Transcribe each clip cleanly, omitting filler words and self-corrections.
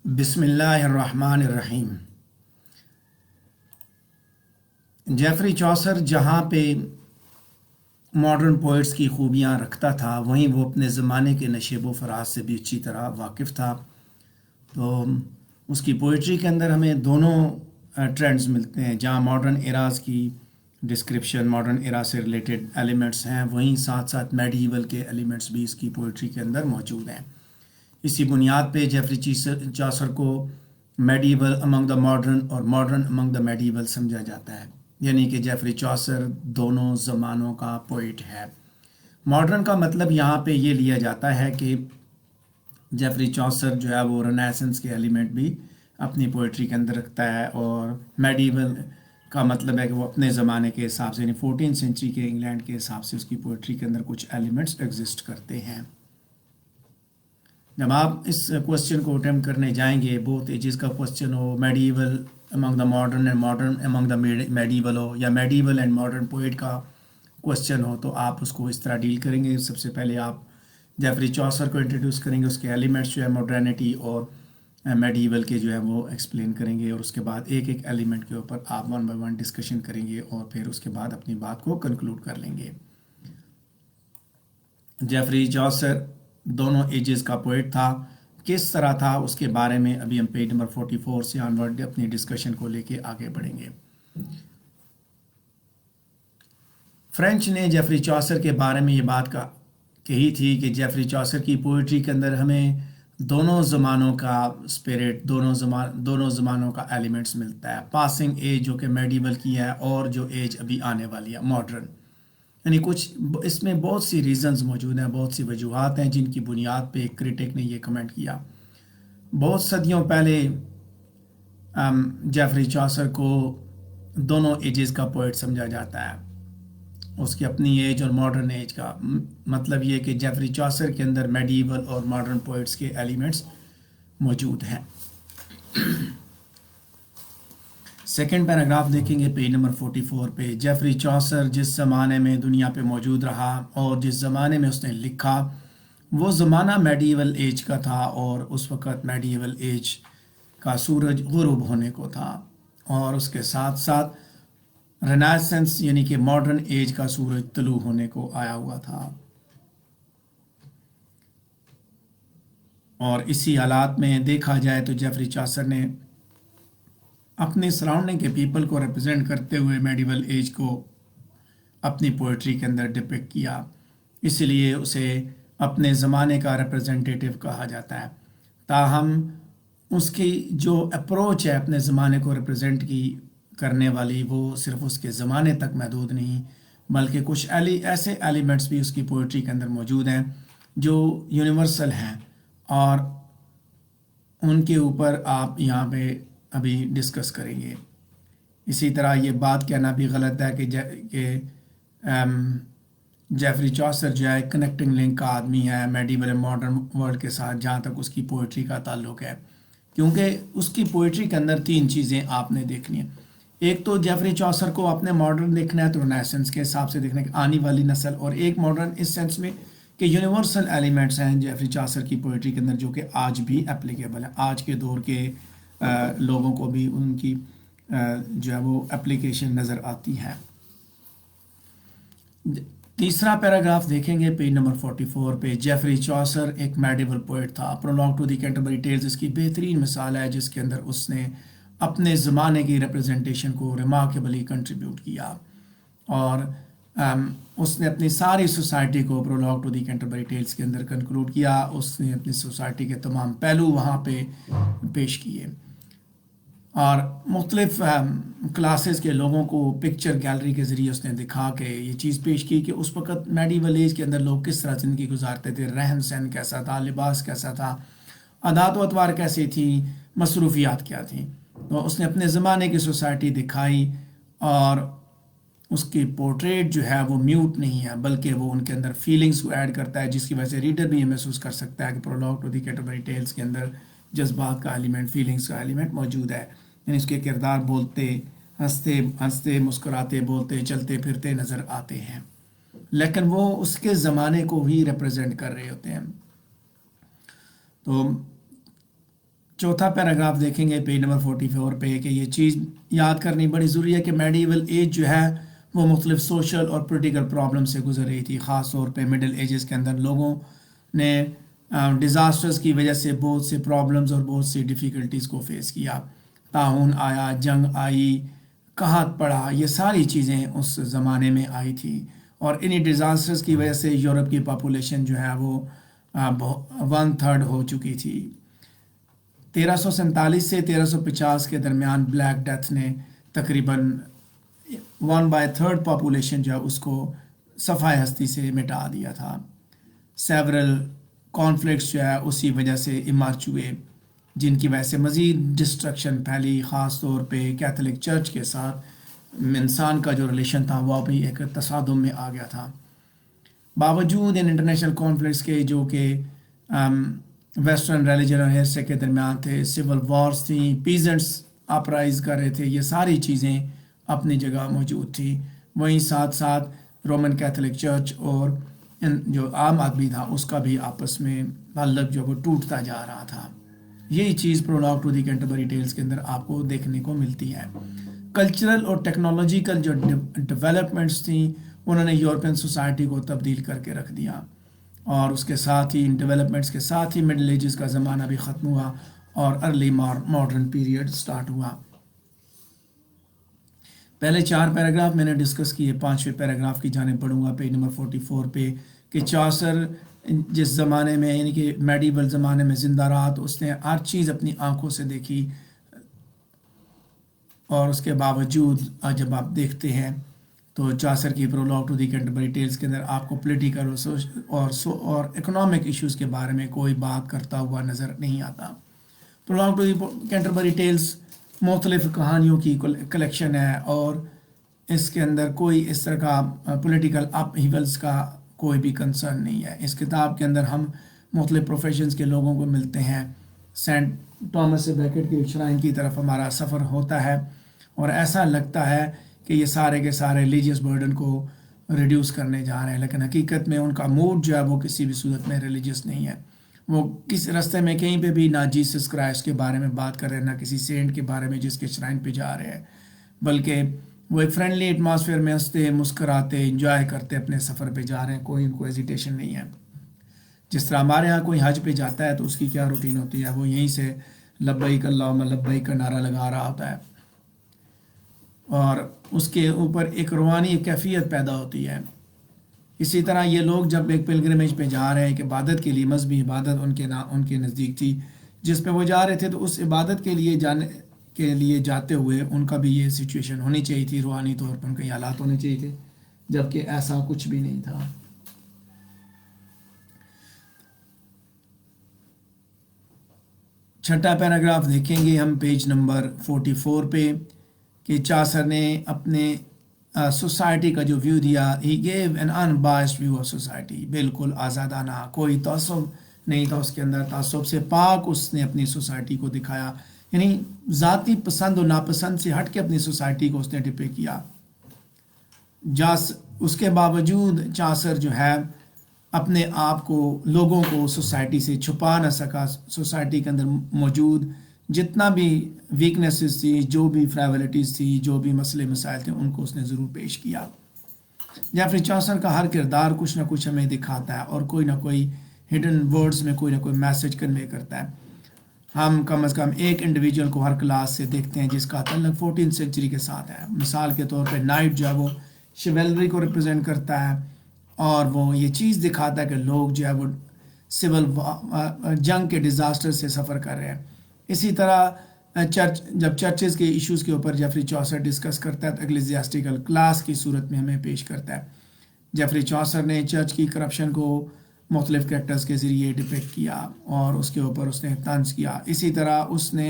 बिस्मिल्लाहिर्रहमानिर्रहीम। Geoffrey Chaucer जहाँ पे मॉडर्न पोइट्स की खूबियाँ रखता था, वहीं वो अपने ज़माने के नशेब व फराज से भी अच्छी तरह वाकिफ़ था। तो उसकी पोइट्री के अंदर हमें दोनों ट्रेंड्स मिलते हैं, जहाँ मॉडर्न एराज़ की डिस्क्रिप्शन, मॉडर्न एरा से रिलेटेड एलिमेंट्स हैं, वहीं साथ साथ मेडिवल के एलिमेंट्स भी इसकी पोइट्री के अंदर मौजूद हैं। इसी बुनियाद पे जेफरी चौसर को मेडिवल अमंग द मॉडर्न और मॉडर्न अमंग द मेडिवल समझा जाता है, यानी कि जेफरी चौसर दोनों ज़मानों का पोइट है। मॉडर्न का मतलब यहाँ पे ये लिया जाता है कि जेफरी चौसर जो है वो रेनेसेंस के एलिमेंट भी अपनी पोइट्री के अंदर रखता है, और मेडिवल का मतलब है कि वो अपने ज़माने के हिसाब से, यानी 14th सेंचुरी के इंग्लैंड के हिसाब से उसकी पोइट्री के अंदर कुछ एलिमेंट्स एग्जिस्ट करते हैं। जब आप इस क्वेश्चन को अटेम्प्ट करने जाएंगे, बोथ एजेस का क्वेश्चन हो, medieval among the modern and modern among the medieval हो, या मेडिवल एंड मॉडर्न पोइट का क्वेश्चन हो, तो आप उसको इस तरह डील करेंगे। सबसे पहले आप जेफरी चौसर को इंट्रोड्यूस करेंगे, उसके एलिमेंट्स जो है मॉडर्निटी और मेडिवल के जो है वो एक्सप्लेन करेंगे, और उसके बाद एक एक एलिमेंट के ऊपर आप वन बाय वन डिस्कशन करेंगे, और फिर उसके बाद अपनी बात को कंक्लूड कर लेंगे। जेफरी चौसर दोनों एजेस का पोइट था। किस तरह था उसके बारे में अभी हम पेज नंबर 44 से ऑनवर्ड अपनी डिस्कशन को लेके आगे बढ़ेंगे। फ्रेंच ने जेफरी चौसर के बारे में ये बात कही थी कि जेफरी चौसर की पोइट्री के अंदर हमें दोनों ज़मानों का स्पिरिट, दोनों ज़मानों का एलिमेंट्स मिलता है। पासिंग एज जो कि मेडिवल की है, और जो एज अभी आने वाली है मॉडर्न, यानी कुछ इसमें बहुत सी रीज़न्स मौजूद हैं, बहुत सी वजूहात हैं जिनकी बुनियाद पे एक क्रिटिक ने ये कमेंट किया। बहुत सदियों पहले जेफरी चौसर को दोनों एजेस का पोइट समझा जाता है, उसकी अपनी एज और मॉडर्न एज का। मतलब ये कि जेफरी चौसर के अंदर मेडिवल और मॉडर्न पोइट्स के एलिमेंट्स मौजूद हैं। सेकेंड पैराग्राफ देखेंगे पेज नंबर 44 पे। जेफरी चौसर जिस ज़माने में दुनिया पे मौजूद रहा और जिस ज़माने में उसने लिखा, वो ज़माना मेडिवल एज का था, और उस वक़्त मेडिवल एज का सूरज गुरूब होने को था, और उसके साथ साथ रेनेसेंस यानी कि मॉडर्न एज का सूरज तलू होने को आया हुआ था। और इसी हालात में देखा जाए तो जेफरी चौसर ने अपने सराउंडिंग के पीपल को रिप्रेजेंट करते हुए मेडिवल एज को अपनी पोइट्री के अंदर डिपिक्ट किया, इसलिए उसे अपने ज़माने का रिप्रेजेंटेटिव कहा जाता है। ताहम उसकी जो अप्रोच है अपने ज़माने को रिप्रेजेंट की करने वाली, वो सिर्फ उसके ज़माने तक महदूद नहीं, बल्कि कुछ ऐसे एलिमेंट्स भी उसकी पोइट्री के अंदर मौजूद हैं जो यूनिवर्सल हैं, और उनके ऊपर आप यहाँ पे अभी डिस्कस करेंगे। इसी तरह ये बात कहना भी गलत है कि जेफरी चौसर जो है कनेक्टिंग लिंक का आदमी है मेडिवल एंड मॉडर्न वर्ल्ड के साथ, जहाँ तक उसकी पोइट्री का ताल्लुक है, क्योंकि उसकी पोइट्री के अंदर तीन चीज़ें आपने देखनी है। एक तो जेफरी चौसर को आपने मॉडर्न देखना है तो रेनेसेंस के हिसाब से देखना है, आने वाली नस्ल, और एक मॉडर्न इस सेंस में कि यूनिवर्सल एलिमेंट्स हैं जेफरी चौसर की पोइट्री के अंदर जो कि आज भी एप्लीकेबल है, आज के दौर के लोगों को भी उनकी जो है वो एप्लीकेशन नज़र आती है। तीसरा पैराग्राफ देखेंगे पेज नंबर 44 पे। जेफरी चौसर एक मेडिवल पोइट था। Prologue to the Canterbury Tales इसकी बेहतरीन मिसाल है, जिसके अंदर उसने अपने ज़माने की रिप्रेजेंटेशन को रिमार्केबली कंट्रीब्यूट किया, और उसने अपनी सारी सोसाइटी को prologue to the Canterbury Tales के अंदर कंक्लूड किया। उसने अपनी सोसाइटी के तमाम पहलू वहाँ पे पेश किए, और मुख्तलिफ क्लासेस के लोगों को पिक्चर गैलरी के ज़रिए उसने दिखा के ये चीज़ पेश की कि उस वक़्त मेडिवल एज के अंदर लोग किस तरह ज़िंदगी गुजारते थे, रहन सहन कैसा था, लिबास कैसा था, आदात व अतवार कैसी थी, मसरूफियात क्या थी। तो उसने अपने ज़माने की सोसाइटी दिखाई, और उसकी पोर्ट्रेट जो है वो म्यूट नहीं है, बल्कि वो उनके अंदर फीलिंग्स को ऐड करता है, जिसकी वजह से रीडर भी ये महसूस कर सकता है कि prologue to the Canterbury Tales के अंदर जज्बात का एलिमेंट, फीलिंग्स का एलिमेंट मौजूद है। यानी उसके किरदार बोलते, हंसते मुस्कुराते, बोलते चलते फिरते नज़र आते हैं, लेकिन वो उसके ज़माने को ही रिप्रेजेंट कर रहे होते हैं। तो चौथा पैराग्राफ देखेंगे पेज नंबर 44 पे कि ये चीज़ याद करनी बड़ी ज़रूरी है कि मेडिवल एज जो है वो मुख्तलिफ सोशल और पोलिटिकल प्रॉब्लम से गुजर रही थी। ख़ास तौर पे मिडिल एजेस के अंदर लोगों ने डिज़ास्टर्स की वजह से बहुत से प्रॉब्लम्स और बहुत सी डिफ़िकल्टीज़ को फेस किया। ताउन आया, जंग आई, कहत पड़ा, ये सारी चीज़ें उस ज़माने में आई थी और इन्हीं डिज़ास्टर्स की वजह से यूरोप की पॉपुलेशन जो है वो 1/3 हो चुकी थी। 1347 से 1350 के दरमियान ब्लैक डेथ ने तकरीबन 1/3 पॉपुलेशन जो है उसको सफ़ाए हस्ती से मिटा दिया था। सेवरल कॉन्फ्लिक्ट्स जो है उसी वजह से इमर्ज हुए जिनकी वजह से मज़ीद डिस्ट्रक्शन फैली। ख़ास तौर पे कैथोलिक चर्च के साथ इंसान का जो रिलेशन था वो भी एक तसादुम में आ गया था। बावजूद इन इंटरनेशनल कॉन्फ्लिक्ट्स के जो कि वेस्टर्न रिलीजन और हिस्से के दरमियान थे, सिविल वॉर्स थी, पीजेंट्स अपराइज कर रहे थे, ये सारी चीज़ें अपनी जगह मौजूद थी। वहीं साथ साथ रोमन कैथोलिक चर्च और जो आम आदमी था उसका भी आपस में ताल्लुक जो वो टूटता जा रहा था। यही चीज़ prologue to the Canterbury Tales के अंदर आपको देखने को मिलती है। कल्चरल और टेक्नोलॉजिकल जो डेवलपमेंट्स थी उन्होंने यूरोपियन सोसाइटी को तब्दील करके रख दिया और उसके साथ ही इन डेवलपमेंट्स के साथ ही मिडिल एजेस का ज़माना भी ख़त्म हुआ और अर्ली मॉडर्न पीरियड स्टार्ट हुआ। पहले 4 पैराग्राफ मैंने डिस्कस किए, 5वें पैराग्राफ की जाने पढ़ूंगा पेज नंबर 44 पे कि चौसर जिस ज़माने में यानी कि मेडिवल ज़माने में ज़िंदा रहा तो उसने हर चीज़ अपनी आंखों से देखी और उसके बावजूद जब आप देखते हैं तो चौसर की prologue to the Canterbury Tales के अंदर आपको पॉलिटिकल और इकोनॉमिक इश्यूज़ के बारे में कोई बात करता हुआ नज़र नहीं आता। Prologue to the Canterbury Tales मुख्तलिफ़ कहानियों की कलेक्शन है और इसके अंदर कोई इस तरह का पॉलिटिकल अपहीवल्स का कोई भी कंसर्न नहीं है। इस किताब के अंदर हम मुख्तलिफ़ प्रोफेशंस के लोगों को मिलते हैं। सेंट थॉमस से बेकेट की श्राइन की तरफ हमारा सफ़र होता है और ऐसा लगता है कि ये सारे के सारे रिलीजियस बर्डन को रिड्यूस करने जा रहे हैं, लेकिन हकीकत में उनका मूड जो है वो किसी भी सूरत में रिलीजियस नहीं है। वो किस रास्ते में कहीं पे भी ना जीसस क्राइस्ट के बारे में बात कर रहे हैं, ना किसी सेंट के बारे में जिसके श्राइन पे जा रहे हैं, बल्कि वो एक फ्रेंडली एटमॉस्फेयर में हंसते मुस्कराते इंजॉय करते अपने सफ़र पे जा रहे हैं। कोई उनको हेजिटेशन नहीं है। जिस तरह हमारे यहाँ कोई हज पे जाता है तो उसकी क्या रूटीन होती है, वो यहीं से लब्बैक अल्लाहुम्मा लब्बैक का नारा लगा रहा होता है और उसके ऊपर एक रूहानी कैफियत पैदा होती है। इसी तरह ये लोग जब एक पिलग्रिमेज पे जा रहे हैं कि इबादत के लिए, मजहबी इबादत उनके नज़दीक थी जिस पे वो जा रहे थे, तो उस इबादत के लिए जाते हुए उनका भी ये सिचुएशन होनी चाहिए थी, रूहानी तौर पर उनके हालात होने चाहिए थे, जबकि ऐसा कुछ भी नहीं था। छठा पैराग्राफ देखेंगे हम पेज नंबर 44 पे कि चासर ने अपने सोसाइटी का जो व्यू दिया, he gave an unbiased view of society, बिल्कुल आज़ादाना, कोई तअस्सुब नहीं था उसके अंदर, तअस्सुब से पाक उसने अपनी सोसाइटी को दिखाया, यानी ज़ाती पसंद और नापसंद से हट के अपनी सोसाइटी को उसने डिपिक्ट किया। उसके बावजूद चासर जो है अपने आप को, लोगों को सोसाइटी से छुपा ना सका। सोसाइटी के अंदर मौजूद जितना भी वीकनेसेस थी, जो भी फ्रैवलिटीज़ थी, जो भी मसले मसाइल थे, उनको उसने ज़रूर पेश किया। जेफरी चौसर का हर किरदार कुछ ना कुछ हमें दिखाता है और कोई ना कोई हिडन वर्ड्स में कोई ना कोई मैसेज कन्वे करता है। हम कम से कम एक इंडिविजुअल को हर क्लास से देखते हैं जिसका ताल्लुक 14th सेंचुरी के साथ है। मिसाल के तौर पे नाइट जो है वो शिवेलरी को रिप्रेजेंट करता है और वो ये चीज़ दिखाता है कि लोग जो है वो सिविल जंग के डिज़ास्टर से सफ़र कर रहे हैं। इसी तरह जब चर्चेस के इश्यूज़ के ऊपर जेफरी चौसर डिस्कस करता है तो एक्लेसियास्टिकल क्लास की सूरत में हमें पेश करता है। जेफरी चौसर ने चर्च की करप्शन को मुख्तलिफ़ कैरेक्टर्स के ज़रिए डिपिक्ट किया और उसके ऊपर उसने तंज किया। इसी तरह उसने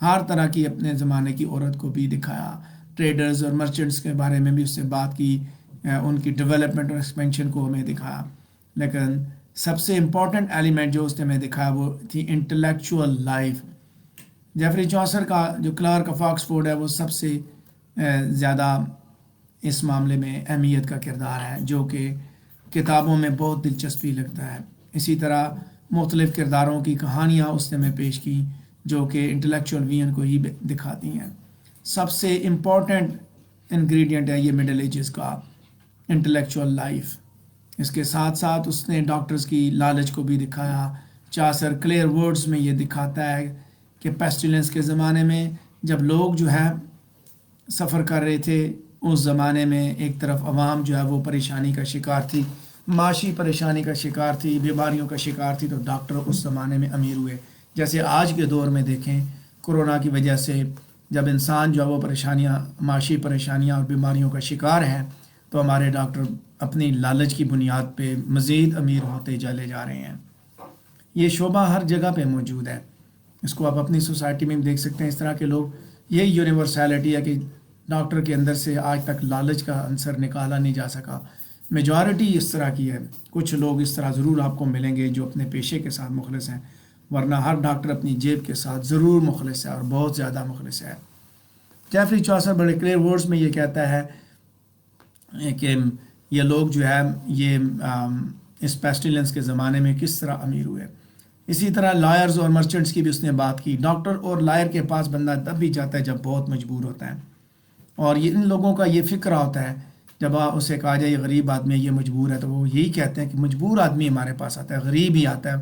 हर तरह की अपने ज़माने की औरत को भी दिखाया। ट्रेडर्स और मर्चेंट्स के बारे में भी उससे बात की, उनकी डेवलपमेंट और एक्सपेंशन को हमें दिखाया। लेकिन सबसे इम्पॉर्टेंट एलिमेंट जो उसने हमें दिखाया वो थी इंटेलेक्चुअल लाइफ। जेफरी चौसर का जो क्लार्क ऑफ ऑक्सफोर्ड है वो सबसे ज़्यादा इस मामले में अहमियत का किरदार है, जो कि किताबों में बहुत दिलचस्पी लगता है। इसी तरह मुख्तलिफ़ किरदारों की कहानियाँ उसने हमें पेश की جو کہ انٹلیکچوئل وین کو ہی دکھاتی ہیں. سب سے امپورٹنٹ انگریڈینٹ ہے یہ مڈل ایجز کا انٹلیکچوئل لائف. اس کے ساتھ ساتھ اس نے ڈاکٹرز کی لالچ کو بھی دکھایا. چاسر کلیئر ورڈز میں یہ دکھاتا ہے کہ پیسٹیلنس کے زمانے میں جب لوگ جو ہے سفر کر رہے تھے اس زمانے میں ایک طرف عوام جو ہے وہ پریشانی کا شکار تھی, معاشی پریشانی کا شکار تھی, بیماریوں کا شکار تھی, تو ڈاکٹر اس زمانے میں امیر ہوئے. جیسے آج کے دور میں دیکھیں کورونا کی وجہ سے جب انسان جو ہے وہ پریشانیاں, معاشی پریشانیاں اور بیماریوں کا شکار ہیں, تو ہمارے ڈاکٹر اپنی لالچ کی بنیاد پہ مزید امیر ہوتے چلے جا رہے ہیں. یہ شعبہ ہر جگہ پہ موجود ہے. اس کو آپ اپنی سوسائٹی میں دیکھ سکتے ہیں. اس طرح کے لوگ, یہ یونیورسیلٹی ہے کہ ڈاکٹر کے اندر سے آج تک لالچ کا عنصر نکالا نہیں جا سکا. میجورٹی اس طرح کی ہے. کچھ لوگ اس طرح ضرور آپ کو ملیں گے جو اپنے پیشے کے ساتھ مخلص ہیں, ورنہ ہر ڈاکٹر اپنی جیب کے ساتھ ضرور مخلص ہے اور بہت زیادہ مخلص ہے. جیفری چوسر بڑے کلیئر ورڈز میں یہ کہتا ہے کہ یہ لوگ جو ہے یہ اس پیسٹیلنس کے زمانے میں کس طرح امیر ہوئے. اسی طرح لائرز اور مرچنٹس کی بھی اس نے بات کی. ڈاکٹر اور لائر کے پاس بندہ تب بھی جاتا ہے جب بہت مجبور ہوتا ہے, اور یہ ان لوگوں کا یہ فکر ہوتا ہے جب اسے کہا جائے یہ غریب آدمی ہے, یہ مجبور ہے, تو وہ یہی کہتے ہیں کہ مجبور آدمی ہمارے پاس آتا ہے, غریب ہی آتا ہے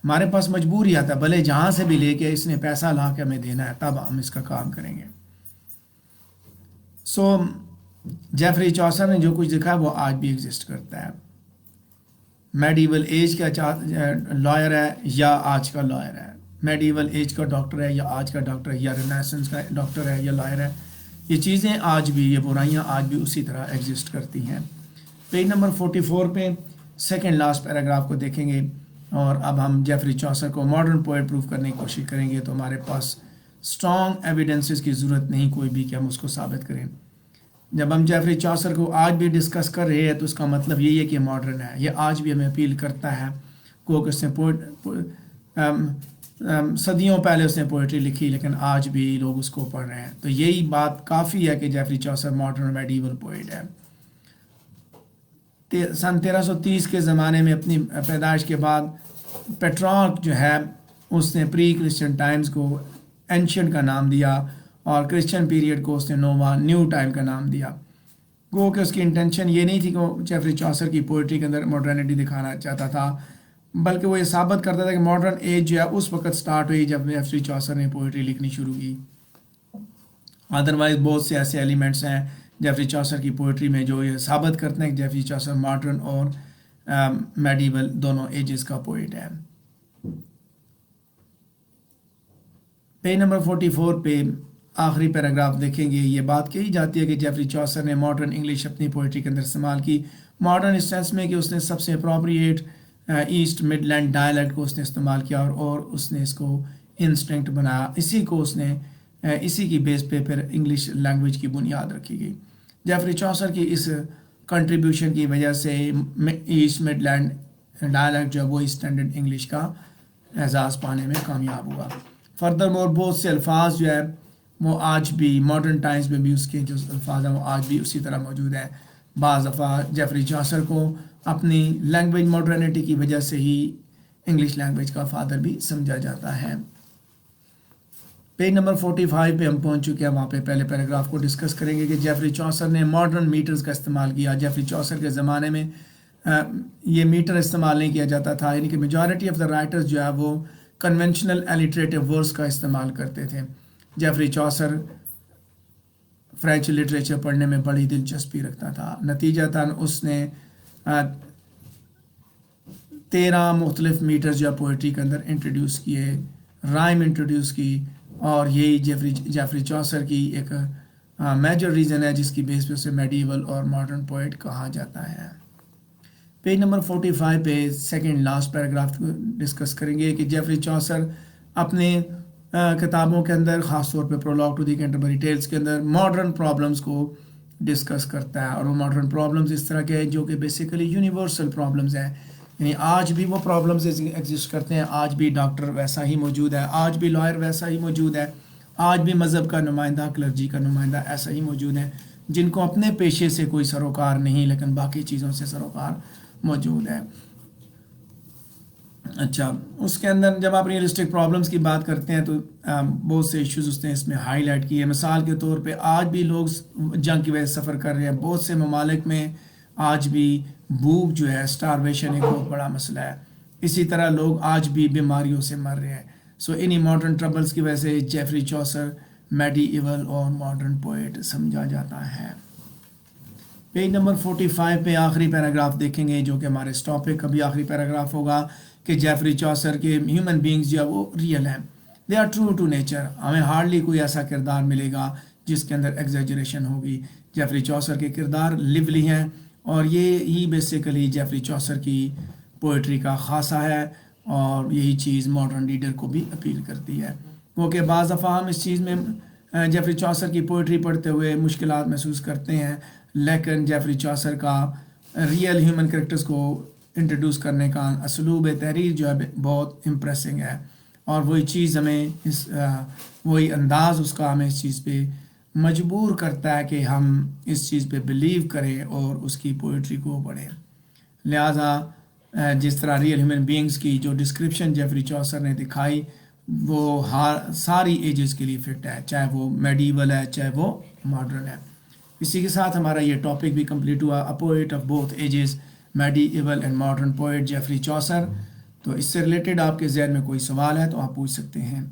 ہمارے پاس, مجبور ہی آتا ہے, بھلے جہاں سے بھی لے کے اس نے پیسہ لا کے ہمیں دینا ہے تب ہم اس کا کام کریں گے. سو جیفری چوسر نے جو کچھ دکھا ہے وہ آج بھی ایگزسٹ کرتا ہے. میڈیول ایج کا لائر ہے یا آج کا لائر ہے, میڈیول ایج کا ڈاکٹر ہے یا آج کا ڈاکٹر ہے, یا رینیسنس کا ڈاکٹر ہے یا لائر ہے, یہ چیزیں آج بھی, یہ برائیاں آج بھی اسی طرح ایگزسٹ کرتی ہیں. پیج نمبر 44 پہ سیکنڈ لاسٹ پیراگراف کو دیکھیں گے, اور اب ہم جیفری چوسر کو ماڈرن پوئٹ پروف کرنے کی کوشش کریں گے. تو ہمارے پاس اسٹرانگ ایویڈنسز کی ضرورت نہیں کوئی بھی کہ ہم اس کو ثابت کریں. جب ہم جیفری چوسر کو آج بھی ڈسکس کر رہے ہیں تو اس کا مطلب یہی ہے کہ ماڈرن ہے, یہ آج بھی ہمیں اپیل کرتا ہے. کو اس نے صدیوں پہلے اس نے پوئٹری لکھی, لیکن آج بھی لوگ اس کو پڑھ رہے ہیں. تو یہی بات کافی ہے کہ جیفری چوسر ماڈرن میڈیول پوئٹ ہے. سن 1330 کے زمانے میں اپنی پیدائش کے بعد پیٹرارک جو ہے اس نے پری کرسچن ٹائمز کو اینشینٹ کا نام دیا, اور کرسچن پیریڈ کو اس نے نووا نیو ٹائم کا نام دیا. گو کہ اس کی انٹینشن یہ نہیں تھی کہ وہ جیفری چوسر کی پوئٹری کے اندر ماڈرنٹی دکھانا چاہتا تھا, بلکہ وہ یہ ثابت کرتا تھا کہ ماڈرن ایج جو ہے اس وقت سٹارٹ ہوئی جب جیفری چوسر نے پوئٹری لکھنی شروع کی. ادروائز بہت سے ایسے ایلیمنٹس ہیں جیفری چوسر کی پوئٹری میں جو یہ ثابت کرتے ہیں کہ جیفری چوسر ماڈرن اور میڈیول دونوں ایجز کا پوئٹ ہے. پیج نمبر 44 پہ آخری پیراگراف دیکھیں گے. یہ بات کہی جاتی ہے کہ جیفری چوسر نے ماڈرن انگلش اپنی پوئٹری کے اندر استعمال کی. ماڈرن اس سینس میں کہ اس نے سب سے appropriate East Midland dialect کو اس نے استعمال کیا, اور اس نے اس کو انسٹنکٹ بنایا. اسی کو اس نے اسی کی بیس پہ پھر انگلش لینگویج کی بنیاد رکھی گئی. جیفری چوسر کی اس کنٹریبیوشن کی وجہ سے ایسٹ مڈ لینڈ ڈائلیکٹ جو ہے وہ اسٹینڈرڈ انگلش کا اعزاز پانے میں کامیاب ہوا. فردر مور بہت سے الفاظ جو ہے وہ آج بھی ماڈرن ٹائمز میں بھی اس کے جو الفاظ ہیں وہ آج بھی اسی طرح موجود ہیں. بعض دفعہ جیفری چوسر کو اپنی لینگویج ماڈرنٹی کی وجہ سے ہی انگلش لینگویج کا فادر بھی سمجھا جاتا ہے. پیج نمبر 45 پہ ہم پہنچ چکے ہیں. وہاں پہ پہلے پیراگراف کو ڈسکس کریں گے کہ جیفری چوسر نے ماڈرن میٹرز کا استعمال کیا. جیفری چوسر کے زمانے میں یہ میٹر استعمال نہیں کیا جاتا تھا, یعنی کہ میجورٹی آف دا رائٹرز جو ہے وہ کنونشنل الٹریٹیو ورڈز کا استعمال کرتے تھے. جیفری چوسر فرینچ لٹریچر پڑھنے میں بڑی دلچسپی رکھتا تھا. نتیجتاً اس نے 13 مختلف میٹرز جو پوئٹری کے اندر انٹروڈیوس کیے, رائم انٹروڈیوس کی, اور یہی جیفری چوسر کی ایک میجر ریزن ہے جس کی بیس پہ اسے میڈیول اور ماڈرن پوئٹ کہا جاتا ہے. پیج نمبر 45 پہ سیکنڈ لاسٹ پیراگراف کو ڈسکس کریں گے کہ جیفری چوسر اپنے کتابوں کے اندر خاص طور پہ prologue to the Canterbury Tales کے اندر ماڈرن پرابلمز کو ڈسکس کرتا ہے, اور وہ ماڈرن پرابلمز اس طرح کے ہیں جو کہ بیسیکلی یونیورسل پرابلمز ہیں, یعنی آج بھی وہ پرابلمز ایگزسٹ کرتے ہیں. آج بھی ڈاکٹر ویسا ہی موجود ہے, آج بھی لائر ویسا ہی موجود ہے, آج بھی مذہب کا نمائندہ, کلرجی کا نمائندہ ایسا ہی موجود ہے, جن کو اپنے پیشے سے کوئی سروکار نہیں لیکن باقی چیزوں سے سروکار موجود ہے. اچھا، اس کے اندر جب آپ ریئلسٹک پرابلمس کی بات کرتے ہیں تو بہت سے ایشوز اس نے اس میں ہائی لائٹ کیے. مثال کے طور پہ آج بھی لوگ جنگ کی وجہ سے سفر کر رہے ہیں. بہت سے ممالک میں آج بھی بھوک جو ہے، اسٹارویشن ایک بہت بڑا مسئلہ ہے. اسی طرح لوگ آج بھی بیماریوں سے مر رہے ہیں. سو انہی ماڈرن ٹربلز کی وجہ سے جیفری چوسر میڈی ایول اور ماڈرن پوئٹ سمجھا جاتا ہے. پیج نمبر 45 پہ آخری پیراگراف دیکھیں گے جو کہ ہمارے اس ٹاپک کا بھی آخری پیراگراف ہوگا کہ جیفری چوسر کے ہیومن بینگز جو ہے وہ ریئل ہیں. They are true to nature. ہمیں ہارڈلی کوئی ایسا کردار ملے گا جس کے اندر ایگزیجریشن ہوگی. جیفری چوسر کے کردار لیولی ہیں اور یہ ہی بیسیکلی جیفری چوسر کی پوئٹری کا خاصہ ہے اور یہی چیز ماڈرن ریڈر کو بھی اپیل کرتی ہے. کیونکہ بعض دفعہ ہم اس چیز میں جیفری چوسر کی پوئٹری پڑھتے ہوئے مشکلات محسوس کرتے ہیں، لیکن جیفری چوسر کا ریئل ہیومن کریکٹرز کو انٹروڈیوس کرنے کا اسلوب تحریر جو ہے بہت امپریسنگ ہے اور وہی چیز ہمیں وہی انداز اس کا ہمیں اس چیز پہ مجبور کرتا ہے کہ ہم اس چیز پہ بلیو کریں اور اس کی پوئٹری کو پڑھیں. لہٰذا جس طرح ریئل ہیومن بینگز کی جو ڈسکرپشن جیفری چوسر نے دکھائی وہ ساری ایجز کے لیے فٹ ہے، چاہے وہ میڈیول ہے چاہے وہ ماڈرن ہے. اسی کے ساتھ ہمارا یہ ٹاپک بھی کمپلیٹ ہوا. A poet of both ages, medieval and modern poet Geoffrey Chaucer. تو اس سے ریلیٹڈ آپ کے ذہن میں کوئی سوال ہے تو آپ پوچھ سکتے ہیں.